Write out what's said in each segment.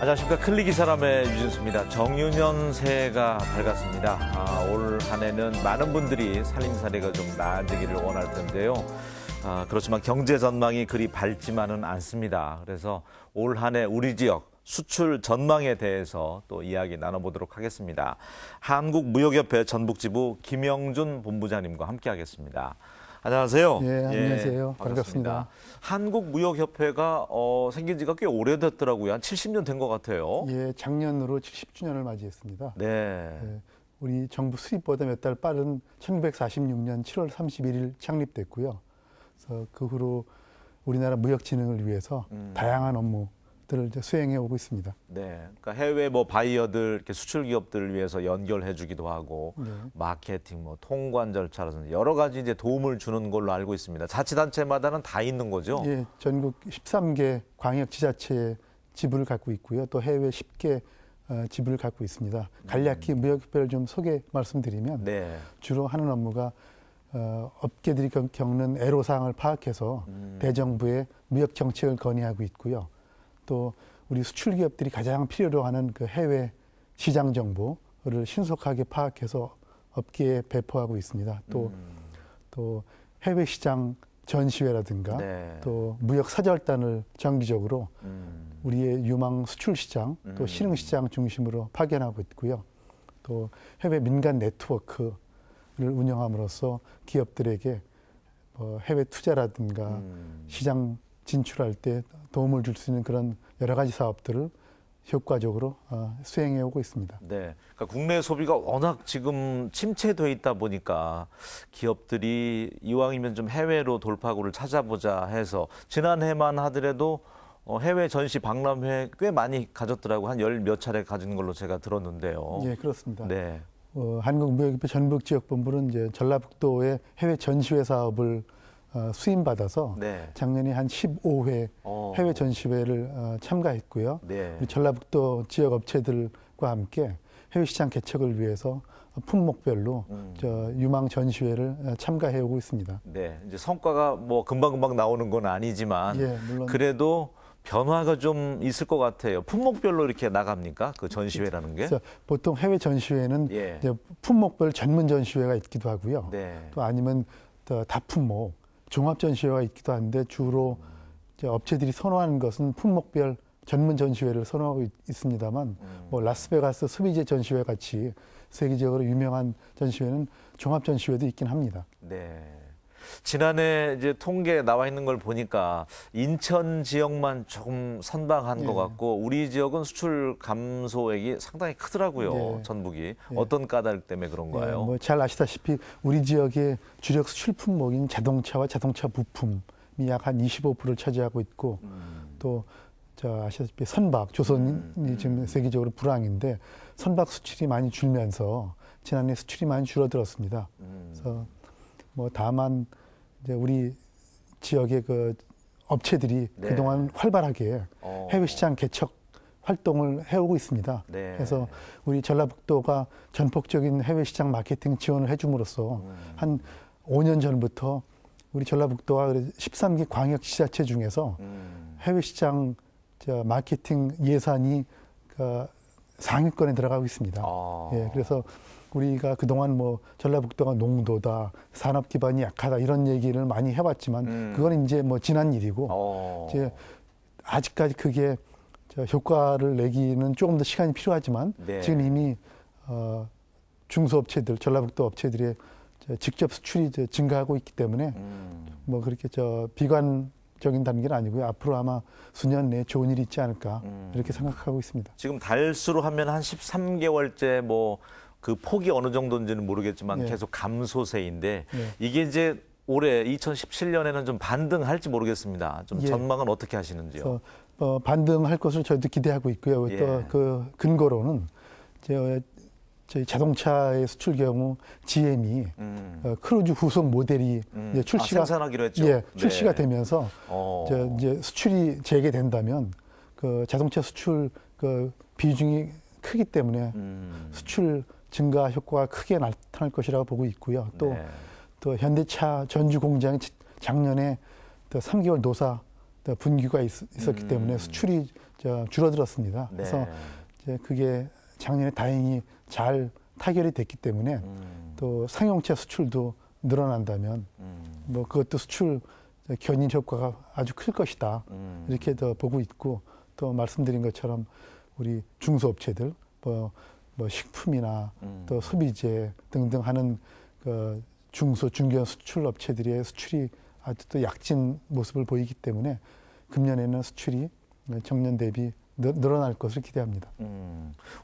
안녕하십니까. 클릭이사람의 유진수입니다. 정유년 새해가 밝았습니다. 올 한 해는 많은 분들이 살림살이가 좀 나아지기를 원할 텐데요. 그렇지만 경제 전망이 그리 밝지만은 않습니다. 그래서 올 한 해 우리 지역 수출 전망에 대해서 또 이야기 나눠보도록 하겠습니다. 한국무역협회 전북지부 김영준 본부장님과 함께하겠습니다. 안녕하세요. 예, 안녕하세요. 반갑습니다. 한국무역협회가 생긴 지가 꽤 오래됐더라고요. 한 70년 된 것 같아요. 예, 작년으로 70주년을 맞이했습니다. 네. 예, 우리 정부 수립보다 몇 달 빠른 1946년 7월 31일 창립됐고요. 그래서 그 후로 우리나라 무역 진흥을 위해서 다양한 업무들을 이제 수행해 오고 있습니다. 네. 그러니까 해외 바이어들, 이렇게 수출 기업들을 위해서 연결해 주기도 하고, 네. 마케팅, 통관 절차라든지 여러 가지 이제 도움을 주는 걸로 알고 있습니다. 자치단체마다는 다 있는 거죠? 예, 전국 13개 광역 지자체에 지부를 갖고 있고요. 또 해외 10개 지부를 갖고 있습니다. 간략히 무역협회를 좀 소개 말씀드리면 네. 주로 하는 업무가 업계들이 겪는 애로사항을 파악해서 대정부에 무역 정책을 건의하고 있고요. 또 우리 수출 기업들이 가장 필요로 하는 그 해외 시장 정보를 신속하게 파악해서 업계에 배포하고 있습니다. 또 해외 시장 전시회라든가 네. 또 무역 사절단을 정기적으로 우리의 유망 수출 시장 또 신흥 시장 중심으로 파견하고 있고요. 또 해외 민간 네트워크를 운영함으로써 기업들에게 해외 투자라든가 시장 진출할 때 도움을 줄 수 있는 그런 여러 가지 사업들을 효과적으로 수행해 오고 있습니다. 네. 그러니까 국내 소비가 워낙 지금 침체돼 있다 보니까 기업들이 이왕이면 좀 해외로 돌파구를 찾아보자 해서 지난해만 하더라도 해외 전시 박람회 꽤 많이 가졌더라고요. 한 열 몇 차례 가진 걸로 제가 들었는데요. 예, 그렇습니다. 네. 한국무역협회 전북지역본부는 이제 전라북도의 해외 전시회 사업을 수임받아서 네. 작년에 한 15회 해외 전시회를 참가했고요. 네. 우리 전라북도 지역 업체들과 함께 해외 시장 개척을 위해서 품목별로 유망 전시회를 참가해 오고 있습니다. 네. 이제 성과가 금방금방 나오는 건 아니지만 예, 물론 그래도 변화가 좀 있을 것 같아요. 품목별로 이렇게 나갑니까? 그 전시회라는 게? 그래서 보통 해외 전시회는 예. 이제 품목별 전문 전시회가 있기도 하고요. 네. 또 아니면 다품목 종합 전시회가 있기도 한데 주로 이제 업체들이 선호하는 것은 품목별 전문 전시회를 선호하고 있습니다만 라스베가스 소비재 전시회 같이 세계적으로 유명한 전시회는 종합 전시회도 있긴 합니다. 네. 지난해 이제 통계 나와 있는 걸 보니까 인천 지역만 조금 선방한 것 같고 우리 지역은 수출 감소액이 상당히 크더라고요. 네. 전북이. 어떤 까닭 때문에 그런가요? 잘 아시다시피 우리 지역의 주력 수출 품목인 자동차와 자동차 부품이 약 한 25%를 차지하고 있고 또 아시다시피 선박, 조선이 지금 세계적으로 불황인데 선박 수출이 많이 줄면서 지난해 수출이 많이 줄어들었습니다. 그래서 다만 이제 우리 지역의 그 업체들이 네. 그동안 활발하게 해외 시장 개척 활동을 해오고 있습니다. 네. 그래서 우리 전라북도가 전폭적인 해외 시장 마케팅 지원을 해줌으로써 한 5년 전부터 우리 전라북도와 13개 광역 지자체 중에서 해외 시장 마케팅 예산이 상위권에 들어가고 있습니다. 예, 그래서 우리가 그동안 전라북도가 농도다, 산업 기반이 약하다 이런 얘기를 많이 해왔지만 그건 이제 지난 일이고 이제 아직까지 그게 효과를 내기는 조금 더 시간이 필요하지만 네. 지금 이미 중소업체들, 전라북도 업체들의 직접 수출이 증가하고 있기 때문에 그렇게 비관적인 단계는 아니고요. 앞으로 아마 수년 내에 좋은 일이 있지 않을까 이렇게 생각하고 있습니다. 지금 달수로 하면 한 13개월째 그 폭이 어느 정도인지는 모르겠지만 계속 감소세인데 이게 이제 올해 2017년에는 좀 반등할지 모르겠습니다. 좀 전망은 어떻게 하시는지요? 반등할 것을 저희도 기대하고 있고요. 또 그 근거로는 저희 자동차의 수출 경우 GM이 크루즈 후속 모델이 이제 출시가 생산하기로 했죠. 출시가 되면서 이제 수출이 재개된다면 그 자동차 수출 그 비중이 크기 때문에 수출 증가 효과가 크게 나타날 것이라고 보고 있고요. 또 현대차 전주 공장이 작년에 또 3개월 노사 분규가 있었기 때문에 수출이 줄어들었습니다. 네. 그래서 이제 그게 작년에 다행히 잘 타결이 됐기 때문에 또 상용차 수출도 늘어난다면 뭐 그것도 수출 견인 효과가 아주 클 것이다. 이렇게 더 보고 있고 또 말씀드린 것처럼 우리 중소업체들 뭐 식품이나 또 소비재 등등 하는 그 중소 중견 수출 업체들의 수출이 아주 또 약진 모습을 보이기 때문에 금년에는 수출이 정년 대비 늘어날 것을 기대합니다.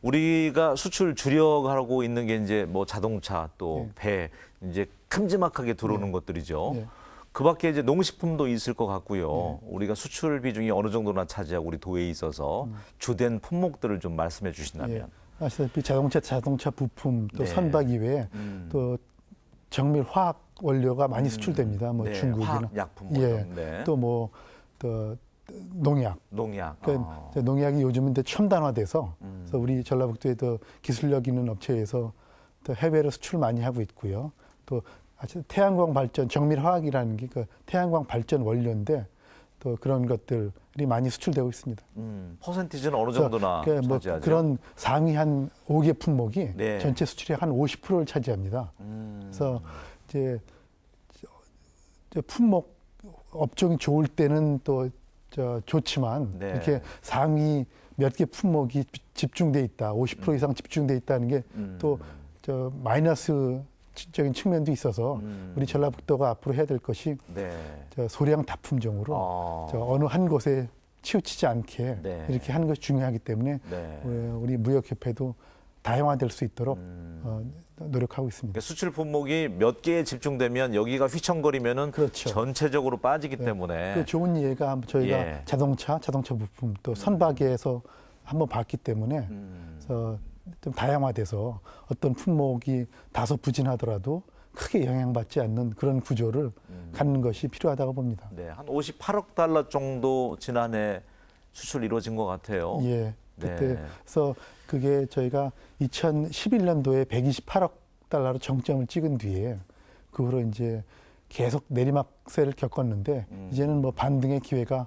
우리가 수출 주력하고 있는 게 이제 뭐 자동차 또 배 이제 큼지막하게 들어오는 것들이죠. 예. 그밖에 이제 농식품도 있을 것 같고요. 우리가 수출 비중이 어느 정도나 차지하고 우리 도에 있어서 주된 품목들을 좀 말씀해 주신다면. 예. 아시다시피 자동차 부품 또 네. 선박 이외에 또 정밀 화학 원료가 많이 수출됩니다. 뭐 네, 중국이나 화학약품 예. 네. 또 뭐 또 농약. 농약. 그러니까 농약이 요즘은 이제 첨단화돼서 그래서 우리 전라북도에도 기술력 있는 업체에서 또 해외로 수출 많이 하고 있고요. 또 태양광 발전 정밀 화학이라는 게 그 태양광 발전 원료인데 또 그런 것들이 많이 수출되고 있습니다. 퍼센티지는 어느 정도나 그러니까 뭐 차지하죠? 그런 상위 한 5개 품목이 네. 전체 수출의 한 50%를 차지합니다. 그래서 이제 품목 업종이 좋을 때는 또 좋지만 네. 이렇게 상위 몇 개 품목이 집중돼 있다, 50% 이상 집중돼 있다는 게 또 마이너스적인 측면도 있어서 우리 전라북도가 앞으로 해야 될 것이 네. 소량 다품종으로 어느 한 곳에 치우치지 않게 네. 이렇게 하는 것이 중요하기 때문에 네. 우리 무역협회도 다양화될 수 있도록 노력하고 있습니다. 그러니까 수출 품목이 몇 개에 집중되면 여기가 휘청거리면은 그렇죠. 전체적으로 빠지기 때문에 그 좋은 예가 저희가 예. 자동차 부품 또 선박에서 한번 봤기 때문에 그래서 좀 다양화돼서 어떤 품목이 다소 부진하더라도 크게 영향받지 않는 그런 구조를 갖는 것이 필요하다고 봅니다. 네, 한 58억 달러 정도 지난해 수출 이루어진 것 같아요. 예. 그때 네. 그래서 그게 저희가 2011년도에 128억 달러로 정점을 찍은 뒤에 그 후로 이제 계속 내리막세를 겪었는데 이제는 뭐 반등의 기회가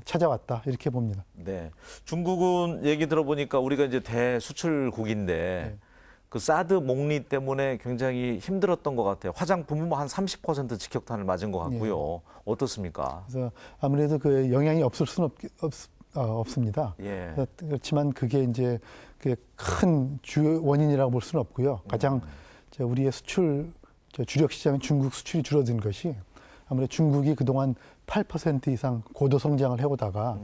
찾아왔다 이렇게 봅니다. 네. 중국은 얘기 들어보니까 우리가 이제 대수출국인데 그 사드 목리 때문에 굉장히 힘들었던 것 같아요. 화장품은 뭐 한 30% 직격탄을 맞은 것 같고요. 어떻습니까? 그래서 아무래도 그 영향이 없을 수는 없습니다. 예. 그렇지만 그게 이제 그 큰 주 원인이라고 볼 수는 없고요. 가장 우리의 수출 주력 시장인 중국 수출이 줄어든 것이 아무래도 중국이 그동안 8% 이상 고도 성장을 해오다가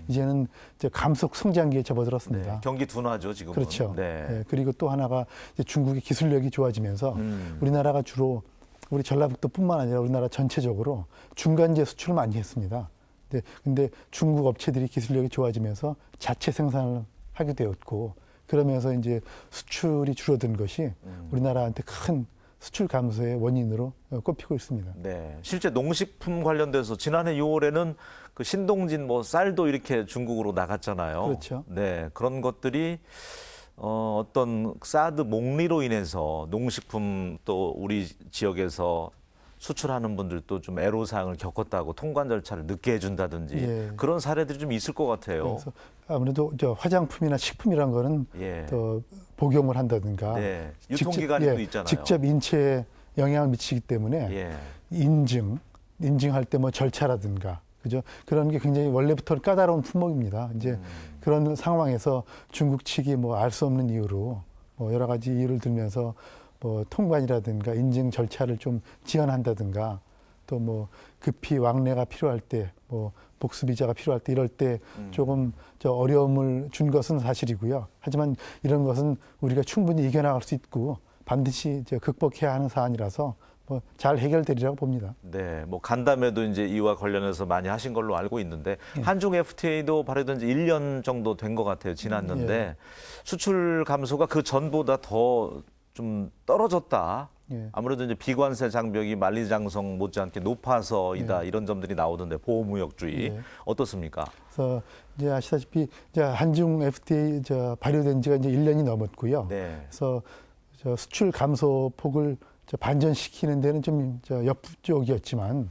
이제는 이제 감속 성장기에 접어들었습니다. 네. 경기 둔화죠, 지금은. 그렇죠. 네. 예, 그리고 또 하나가 이제 중국의 기술력이 좋아지면서 우리나라가 주로 우리 전라북도뿐만 아니라 우리나라 전체적으로 중간재 수출을 많이 했습니다. 근데 중국 업체들이 기술력이 좋아지면서 자체 생산을 하게 되었고 그러면서 이제 수출이 줄어든 것이 우리나라한테 큰 수출 감소의 원인으로 꼽히고 있습니다. 네. 실제 농식품 관련돼서 지난해 6월에는 그 신동진 뭐 쌀도 이렇게 중국으로 나갔잖아요. 그렇죠. 네. 그런 것들이 어떤 사드 목리로 인해서 농식품 또 우리 지역에서 수출하는 분들도 좀 애로사항을 겪었다고 통관 절차를 늦게 해준다든지 예. 그런 사례들이 좀 있을 것 같아요. 그래서 아무래도 화장품이나 식품이란 거는 예. 더 복용을 한다든가 네. 유통기간이 또 있잖아요. 직접 인체에 영향을 미치기 때문에 예. 인증할 때 뭐 절차라든가 그죠? 그런 게 굉장히 원래부터 까다로운 품목입니다. 이제 그런 상황에서 중국 측이 뭐 알 수 없는 이유로 뭐 여러 가지 이유를 들면서 뭐 통관이라든가 인증 절차를 좀 지연한다든가 또 뭐 급히 왕래가 필요할 때 뭐 복수 비자가 필요할 때 이럴 때 조금 어려움을 준 것은 사실이고요. 하지만 이런 것은 우리가 충분히 이겨나갈 수 있고 반드시 극복해야 하는 사안이라서 뭐 잘 해결되리라고 봅니다. 네, 뭐 간담회도 이제 이와 관련해서 많이 하신 걸로 알고 있는데 한중 FTA도 발효된 지 1년 정도 된 것 같아요. 지났는데 수출 감소가 그 전보다 더 좀 떨어졌다. 예. 아무래도 이제 비관세 장벽이 만리장성 못지않게 높아서이다 이런 점들이 나오던데 보호무역주의 예. 어떻습니까? 그래서 이제 아시다시피 이제 한중 FTA 발효된 지가 이제 1년이 넘었고요. 네. 그래서 수출 감소 폭을 반전시키는 데는 좀 역부족이었지만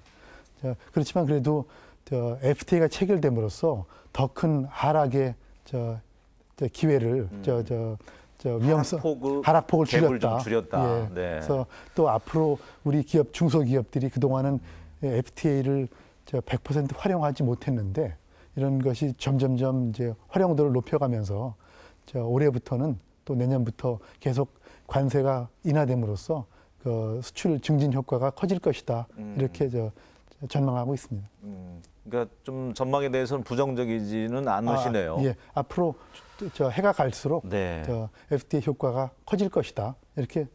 그렇지만 그래도 FTA가 체결됨으로써 더 큰 하락의 기회를 위험성 하락폭을 갭을 줄였다. 좀 줄였다. 예. 네. 그래서 또 앞으로 우리 중소기업들이 그동안은 FTA를 100% 활용하지 못했는데 이런 것이 점점점 이제 활용도를 높여가면서 올해부터는 또 내년부터 계속 관세가 인하됨으로써 그 수출 증진 효과가 커질 것이다. 이렇게 전망하고 있습니다. 그러니까 좀 전망에 대해서는 부정적이지는 않으시네요. 예, 앞으로 해가 갈수록 네. FTA 효과가 커질 것이다. 이렇게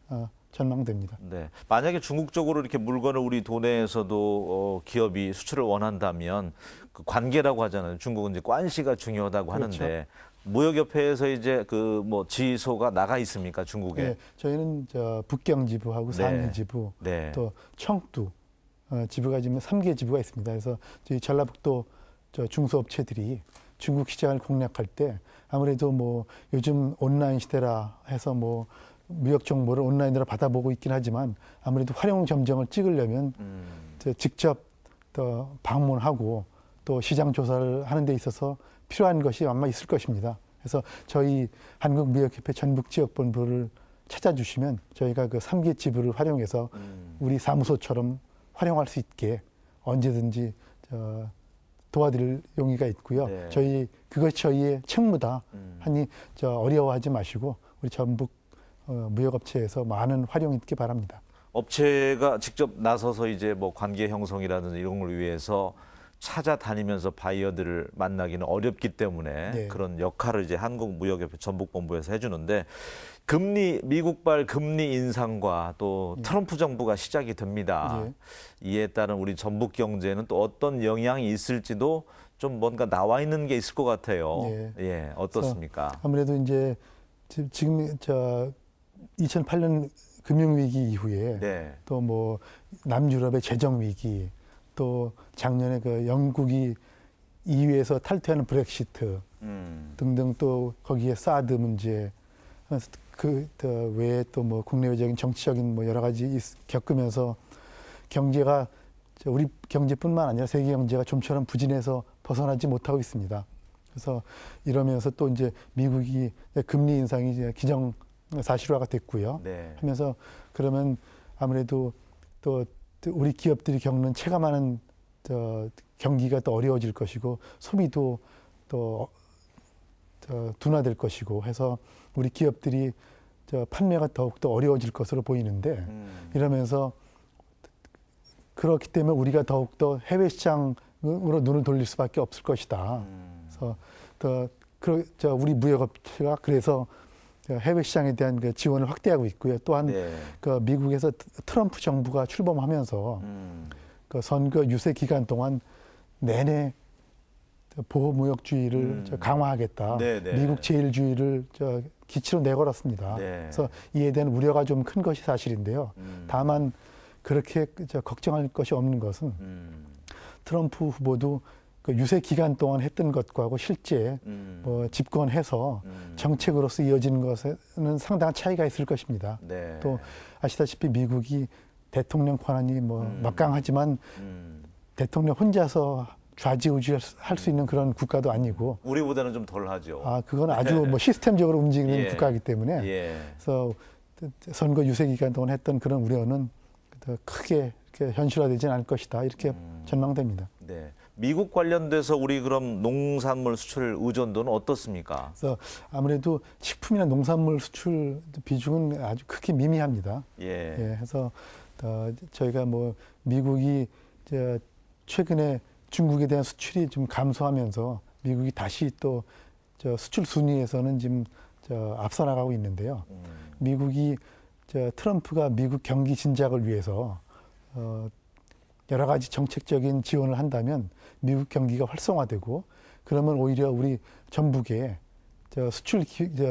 전망됩니다. 네. 만약에 중국 쪽으로 이렇게 물건을 우리 도내에서도 기업이 수출을 원한다면 그 관계라고 하잖아요. 중국은 이제 관시가 중요하다고 그렇죠. 하는데 무역협회에서 이제 그 뭐 지소가 나가 있습니까, 중국에? 예, 저희는 북경지부하고 네. 상해지부 네. 또 청두 지부가 지금 3개 지부가 있습니다. 그래서 저희 전라북도 중소업체들이 중국 시장을 공략할 때 아무래도 뭐 요즘 온라인 시대라 해서 뭐 무역 정보를 온라인으로 받아보고 있긴 하지만 아무래도 활용 점정을 찍으려면 직접 또 방문하고 또 시장 조사를 하는 데 있어서 필요한 것이 아마 있을 것입니다. 그래서 저희 한국무역협회 전북지역본부를 찾아주시면 저희가 그 3개 지부를 활용해서 우리 사무소처럼 활용할 수 있게 언제든지 도와드릴 용의가 있고요. 네. 그것이 저희의 책무다 하니 어려워하지 마시고 우리 전북 무역업체에서 많은 활용 있기 바랍니다. 업체가 직접 나서서 이제 뭐 관계 형성이라든지 이런 걸 위해서 찾아다니면서 바이어들을 만나기는 어렵기 때문에 네. 그런 역할을 이제 한국무역협회 전북본부에서 해주는데 미국발 금리 인상과 또 트럼프 정부가 시작이 됩니다. 예. 이에 따른 우리 전북 경제는 또 어떤 영향이 있을지도 좀 뭔가 나와 있는 게 있을 것 같아요. 예. 예, 어떻습니까? 아무래도 이제 지금 2008년 금융위기 이후에 네. 또 뭐 남유럽의 재정위기 또 작년에 그 영국이 EU에서 탈퇴하는 브렉시트 등등 또 거기에 사드 문제 그 외에 또 뭐 국내외적인 정치적인 뭐 여러 가지 겪으면서 경제가 우리 경제뿐만 아니라 세계 경제가 좀처럼 부진해서 벗어나지 못하고 있습니다. 그래서 이러면서 또 이제 미국이 금리 인상이 이제 기정사실화가 됐고요. 네. 하면서 그러면 아무래도 또 우리 기업들이 겪는 체감하는 경기가 또 어려워질 것이고 소비도 또 둔화될 것이고 해서 우리 기업들이 판매가 더욱더 어려워질 것으로 보이는데 이러면서 그렇기 때문에 우리가 더욱더 해외 시장으로 눈을 돌릴 수밖에 없을 것이다. 그래서 우리 무역업체가 그래서 해외 시장에 대한 그 지원을 확대하고 있고요. 또한 네. 그 미국에서 트럼프 정부가 출범하면서 그 선거 유세 기간 동안 내내 보호무역주의를 강화하겠다. 네네. 미국 제일주의를 기치로 내걸었습니다. 네. 그래서 이에 대한 우려가 좀 큰 것이 사실인데요. 다만 그렇게 걱정할 것이 없는 것은 트럼프 후보도 그 유세 기간 동안 했던 것과 실제 뭐 집권해서 정책으로서 이어지는 것에는 상당한 차이가 있을 것입니다. 네. 또 아시다시피 미국이 대통령 권한이 뭐 막강하지만 대통령 혼자서 좌지우지할 수 있는 그런 국가도 아니고 우리보다는 좀 덜하죠. 그건 아주 뭐 시스템적으로 움직이는 예. 국가이기 때문에 예. 그래서 선거 유세 기간 동안 했던 그런 우려는 더 크게 이렇게 현실화되지는 않을 것이다 이렇게 전망됩니다. 네. 미국 관련돼서 우리 그럼 농산물 수출 의존도는 어떻습니까? 그래서 아무래도 식품이나 농산물 수출 비중은 아주 크게 미미합니다. 예. 예, 해서 저희가 뭐 미국이 최근에 중국에 대한 수출이 좀 감소하면서 미국이 다시 또 수출 순위에서는 지금 앞서 나가고 있는데요. 미국이 트럼프가 미국 경기 진작을 위해서 여러 가지 정책적인 지원을 한다면 미국 경기가 활성화되고 그러면 오히려 우리 전북에 수출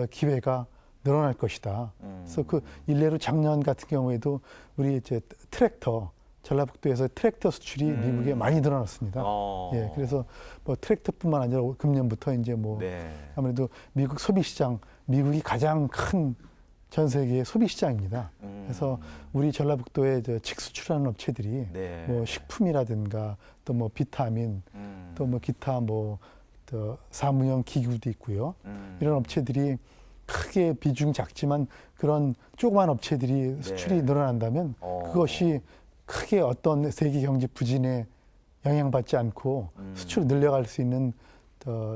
기회가 늘어날 것이다. 그래서 그 일례로 작년 같은 경우에도 우리 트랙터 전라북도에서 트랙터 수출이 미국에 많이 늘어났습니다. 예, 그래서 뭐 트랙터뿐만 아니라 금년부터 이제 뭐 네. 아무래도 미국 소비 시장, 미국이 가장 큰 전 세계의 소비 시장입니다. 그래서 우리 전라북도에 직수출하는 업체들이 네. 뭐 식품이라든가 또 뭐 비타민 또 뭐 기타 뭐 또 사무용 기구도 있고요. 이런 업체들이 크게 비중 작지만 그런 조그만 업체들이 수출이 늘어난다면 그것이 크게 어떤 세계 경제 부진에 영향받지 않고 수출을 늘려갈 수 있는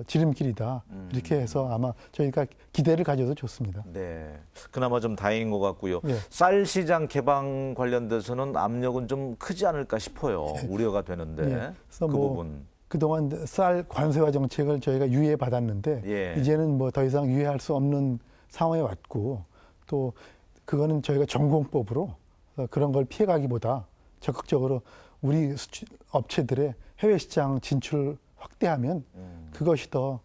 지름길이다. 이렇게 해서 아마 저희가 기대를 가져도 좋습니다. 네, 그나마 좀 다행인 것 같고요. 예. 쌀 시장 개방 관련돼서는 압력은 좀 크지 않을까 싶어요. 우려가 되는데 예. 그래서 그 뭐 부분. 그동안 쌀 관세화 정책을 저희가 유예 받았는데 예. 이제는 뭐 더 이상 유예할 수 없는 상황에 왔고 또 그거는 저희가 전공법으로 그런 걸 피해가기보다 적극적으로 우리 업체들의 해외 시장 진출 확대하면 그것이 더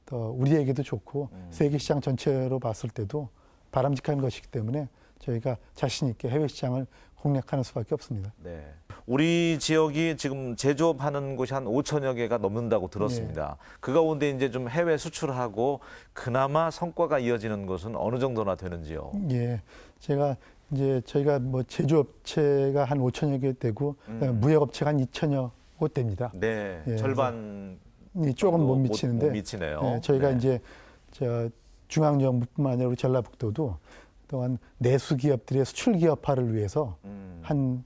우리에게도 좋고 세계 시장 전체로 봤을 때도 바람직한 것이기 때문에 저희가 자신 있게 해외 시장을 공략하는 수밖에 없습니다. 네. 우리 지역이 지금 제조업하는 곳이 한 5천여 개가 넘는다고 들었습니다. 그 가운데 이제 좀 해외 수출하고 그나마 성과가 이어지는 것은 어느 정도나 되는지요? 예, 저희가 뭐 제조업체가 한 5천여 개 되고 그다음에 무역업체가 한 2천여 곳 됩니다. 네, 예, 절반 조금 못 못 미치는데 미치네요. 예, 저희가 네. 이제 중앙정부뿐만 아니라 우리 전라북도도 또한 내수 기업들의 수출 기업화를 위해서 한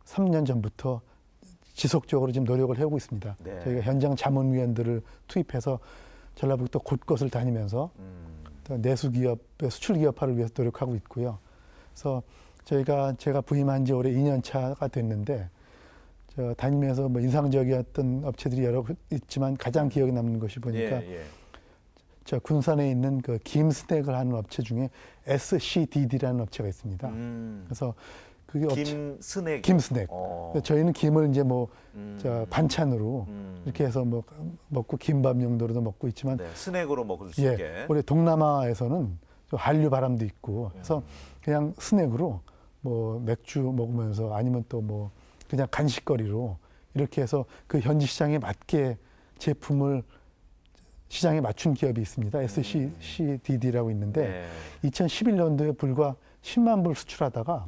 3년 전부터 지속적으로 지금 노력을 해오고 있습니다. 네. 저희가 현장 자문위원들을 투입해서 전라북도 곳곳을 다니면서 또 내수 기업의 수출 기업화를 위해서 노력하고 있고요. 그래서 제가 부임한 지 올해 2년 차가 됐는데 다니면서 뭐 인상적이었던 업체들이 여러 있지만 가장 기억에 남는 것이 보니까 예. 저 군산에 있는 그 김 스낵을 하는 업체 중에 SCDD라는 업체가 있습니다. 그래서 그게 김스낵. 김스낵. 저희는 김을 이제 뭐 반찬으로 음. 이렇게 해서 뭐 먹고 김밥 용도로도 먹고 있지만 네, 스낵으로 먹을 수 예, 있게. 우리 동남아에서는 좀 한류 바람도 있고 그래서 그냥 스낵으로 뭐 맥주 먹으면서 아니면 또 뭐 그냥 간식거리로 이렇게 해서 그 현지 시장에 맞게 제품을 시장에 맞춘 기업이 있습니다. SCDD라고 있는데 네. 2011년도에 불과 10만 불 수출하다가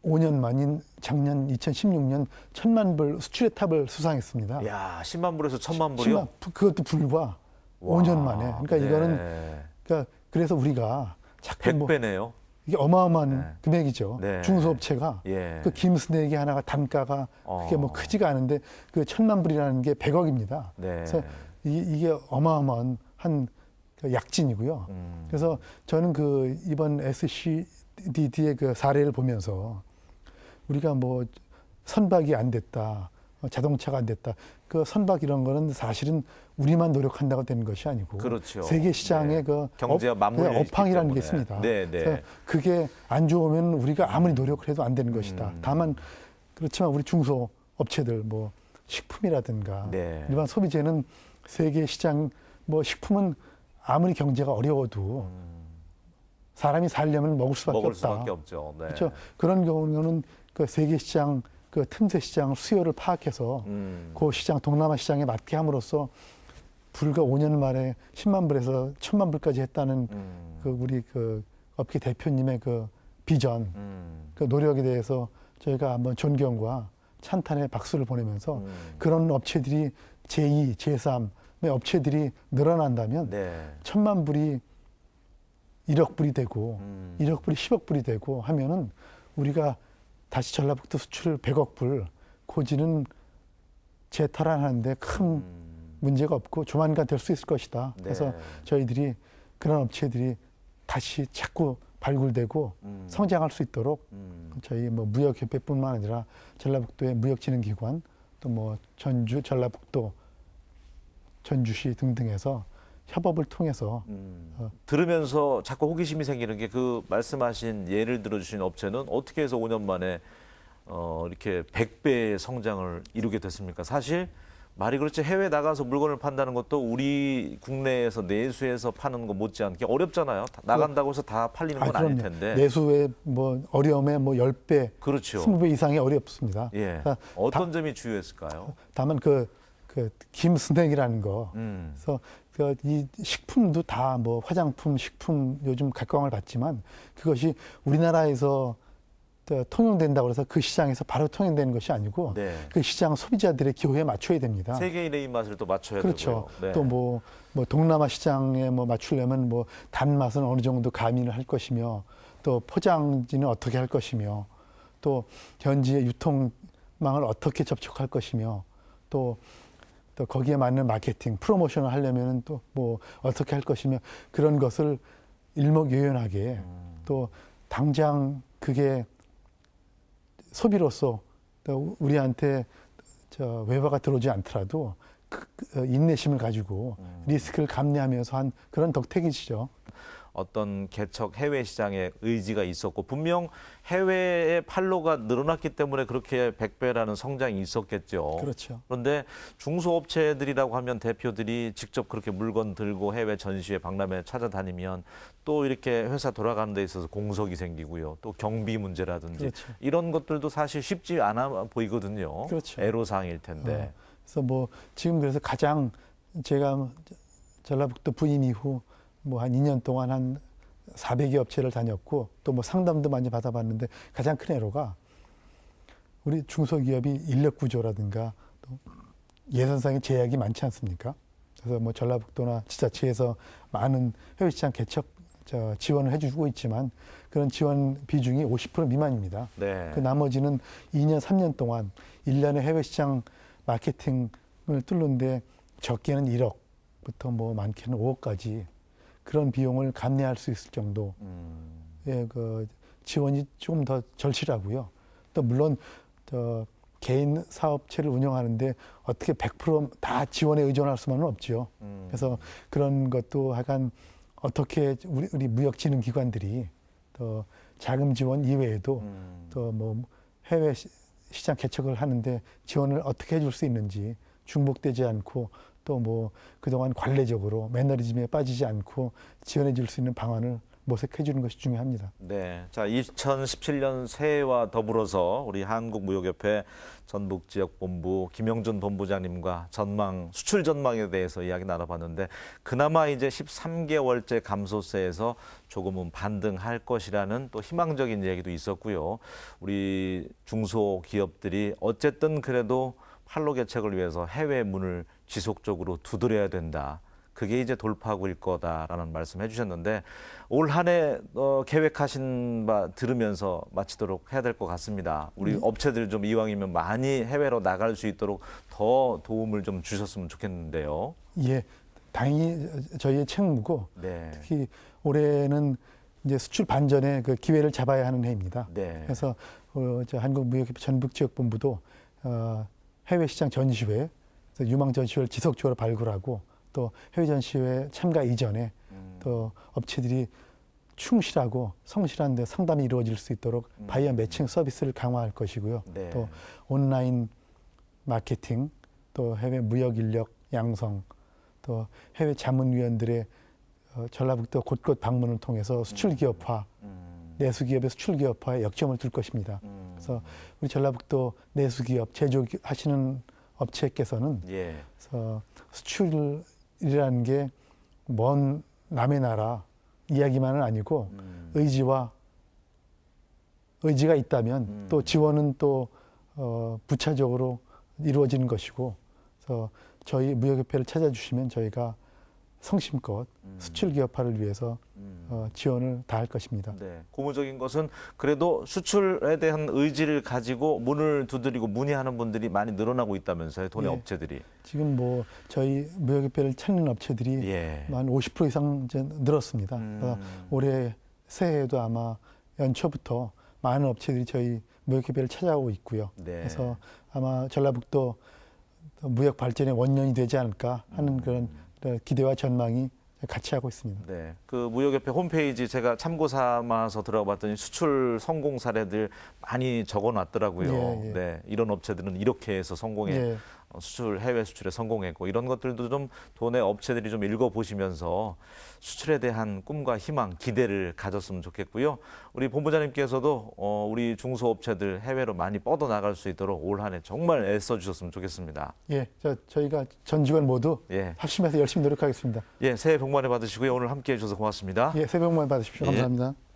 5년 만인 작년 2016년 1,000만 불 수출의 탑을 수상했습니다. 야, 10만 불에서 1,000만 불이요? 그것도 불과 와, 5년 만에. 그러니까 네. 이거는 그래서 우리가 자꾸 뭐 100배네요. 이게 어마어마한 네. 금액이죠. 네. 중소업체가 예. 그 김스낵이 하나가 단가가 그게 뭐 크지가 않은데 그 1,000만 불이라는 게 100억입니다. 네. 그래서 이게 어마어마한 한 약진이고요. 그래서 저는 그 이번 SCDD의 그 사례를 보면서 우리가 뭐 선박이 안 됐다, 자동차가 안 됐다. 그 선박 이런 거는 사실은 우리만 노력한다고 되는 것이 아니고 그렇죠. 세계 시장의 네. 그 경제와 맞물려 있기 업황이라는 게 때문에. 있습니다. 네, 네. 그래서 그게 안 좋으면 우리가 아무리 노력을 해도 안 되는 것이다. 다만 그렇지만 우리 중소 업체들 뭐 식품이라든가 네. 일반 소비재는 세계 시장 뭐 식품은 아무리 경제가 어려워도 사람이 살려면 먹을 수밖에 먹을 없다. 수밖에 없죠. 네. 그렇죠. 그런 경우는 그 세계 시장 그 틈새 시장 수요를 파악해서 그 시장 동남아 시장에 맞게 함으로써 불과 5년 만에 10만 불에서 1,000만 불까지 했다는 그 우리 그 업계 대표님의 그 비전, 그 노력에 대해서 저희가 한번 존경과 찬탄의 박수를 보내면서 그런 업체들이 제2, 제3의 업체들이 늘어난다면 네. 1,000만 불이 1억 불이 되고 1억 불이 10억 불이 되고 하면은 우리가 다시 전라북도 수출 100억 불 고지는 재탈환하는데 큰 문제가 없고 조만간 될 수 있을 것이다. 네. 그래서 저희들이 그런 업체들이 다시 자꾸 발굴되고 성장할 수 있도록 저희 뭐 무역협회뿐만 아니라 전라북도의 무역진흥기관 또 뭐 전주, 전라북도, 전주시 등등에서 협업을 통해서 들으면서 자꾸 호기심이 생기는 게 그 말씀하신 예를 들어주신 업체는 어떻게 해서 5년 만에 이렇게 100배의 성장을 이루게 됐습니까? 사실 말이 그렇지 해외 나가서 물건을 판다는 것도 우리 국내에서 내수해서 파는 거 못지않게 어렵잖아요. 나간다고 해서 다 팔리는 건 아닐 텐데. 내수의 뭐 어려움에 뭐 10배, 그렇죠. 20배 이상이 어렵습니다. 예. 그러니까 어떤 점이 주요했을까요? 다만 그 그 김스낵이라는 거. 음. 그래서 이 식품도 다 뭐 화장품, 식품 요즘 각광을 받지만 그것이 우리나라에서 통용된다고 해서 그 시장에서 바로 통용되는 것이 아니고 네. 그 시장 소비자들의 기호에 맞춰야 됩니다. 세계인의 입맛을 또 맞춰야 그렇죠. 되고요. 네. 또 뭐 동남아 시장에 뭐 맞추려면 뭐 단맛은 어느 정도 가미를 할 것이며 또 포장지는 어떻게 할 것이며 또 현지의 유통망을 어떻게 접촉할 것이며 또 거기에 맞는 마케팅, 프로모션을 하려면 또 뭐 어떻게 할 것이며 그런 것을 일목요연하게 또 당장 그게 소비로서 또 우리한테 외화가 들어오지 않더라도 인내심을 가지고 리스크를 감내하면서 한 그런 덕택이시죠. 어떤 개척 해외 시장에 의지가 있었고 분명 해외의 판로가 늘어났기 때문에 그렇게 100배라는 성장이 있었겠죠. 그렇죠. 그런데 중소업체들이라고 하면 대표들이 직접 그렇게 물건 들고 해외 전시회 박람회 찾아다니면 또 이렇게 회사 돌아가는 데 있어서 공석이 생기고요. 또 경비 문제라든지 그렇죠. 이런 것들도 사실 쉽지 않아 보이거든요. 그렇죠. 애로사항일 텐데. 그래서 뭐 지금 그래서 가장 제가 전라북도 부임 이후 뭐 한 2년 동안 한 400여 업체를 다녔고 또 뭐 상담도 많이 받아봤는데 가장 큰 애로가 우리 중소기업이 인력 구조라든가 또 예산상의 제약이 많지 않습니까? 그래서 뭐 전라북도나 지자체에서 많은 해외 시장 개척 지원을 해주고 있지만 그런 지원 비중이 50% 미만입니다. 네. 그 나머지는 2년, 3년 동안 1년에 해외 시장 마케팅을 뚫는데 적게는 1억부터 뭐 많게는 5억까지 그런 비용을 감내할 수 있을 정도의 그 지원이 조금 더 절실하고요. 또 물론 개인 사업체를 운영하는데 어떻게 100%다 지원에 의존할 수만은 없죠. 그래서 그런 것도 약간 어떻게 우리 무역진흥기관들이 또 자금 지원 이외에도 또 뭐 해외 시장 개척을 하는데 지원을 어떻게 해줄 수 있는지 중복되지 않고 또 뭐 그동안 관례적으로 매너리즘에 빠지지 않고 지원해 줄 수 있는 방안을 모색해 주는 것이 중요합니다. 네. 자, 2017년 새해와 더불어서 우리 한국무역협회 전북지역본부 김영준 본부장님과 수출 전망에 대해서 이야기 나눠봤는데 그나마 이제 13개월째 감소세에서 조금은 반등할 것이라는 또 희망적인 얘기도 있었고요. 우리 중소기업들이 어쨌든 그래도 판로 개척을 위해서 해외 문을 지속적으로 두드려야 된다. 그게 이제 돌파구일 거다라는 말씀 해주셨는데 올 한 해 계획하신 바 들으면서 마치도록 해야 될 것 같습니다. 우리 업체들 좀 이왕이면 많이 해외로 나갈 수 있도록 더 도움을 좀 주셨으면 좋겠는데요. 예, 당연히 저희의 책무고 네. 특히 올해는 이제 수출 반전의 그 기회를 잡아야 하는 해입니다. 네. 그래서 한국무역협회 전북지역본부도 해외 시장 전시회, 유망 전시회를 지속적으로 발굴하고 또 해외 전시회 참가 이전에 또 업체들이 충실하고 성실한 데 상담이 이루어질 수 있도록 바이어 매칭 서비스를 강화할 것이고요. 네. 또 온라인 마케팅, 또 해외 무역 인력 양성, 또 해외 자문위원들의 전라북도 곳곳 방문을 통해서 수출 기업화, 내수기업의 수출 기업화에 역점을 둘 것입니다. 그래서 우리 전라북도 내수기업 제조하시는 업체께서는 예. 그래서 수출이라는 게 먼 남의 나라 이야기만은 아니고 의지가 있다면 또 지원은 또 부차적으로 이루어지는 것이고 그래서 저희 무역협회를 찾아주시면 저희가 성심껏 수출 기업화를 위해서 지원을 다할 것입니다. 네. 고무적인 것은 그래도 수출에 대한 의지를 가지고 문을 두드리고 문의하는 분들이 많이 늘어나고 있다면서요, 도내 예. 업체들이. 지금 뭐 저희 무역협회를 찾는 업체들이 예. 한 50% 이상 이제 늘었습니다. 그래서 올해 새해에도 아마 연초부터 많은 업체들이 저희 무역협회를 찾아오고 있고요. 네. 그래서 아마 전라북도 무역 발전의 원년이 되지 않을까 하는 그런 기대와 전망이 같이 하고 있습니다. 네, 그 무역협회 홈페이지 제가 참고 삼아서 들어봤더니 수출 성공 사례들 많이 적어놨더라고요. 예, 예. 네, 이런 업체들은 이렇게 해서 성공에 예. 해외 수출에 성공했고 이런 것들도 좀 도내 업체들이 좀 읽어보시면서 수출에 대한 꿈과 희망, 기대를 가졌으면 좋겠고요. 우리 본부장님께서도 우리 중소업체들 해외로 많이 뻗어나갈 수 있도록 올 한 해 정말 애써주셨으면 좋겠습니다. 예, 저희가 전 직원 모두 예. 합심해서 열심히 노력하겠습니다. 예, 새해 복 많이 받으시고요. 오늘 함께해 주셔서 고맙습니다. 예, 새해 복 많이 받으십시오. 예. 감사합니다.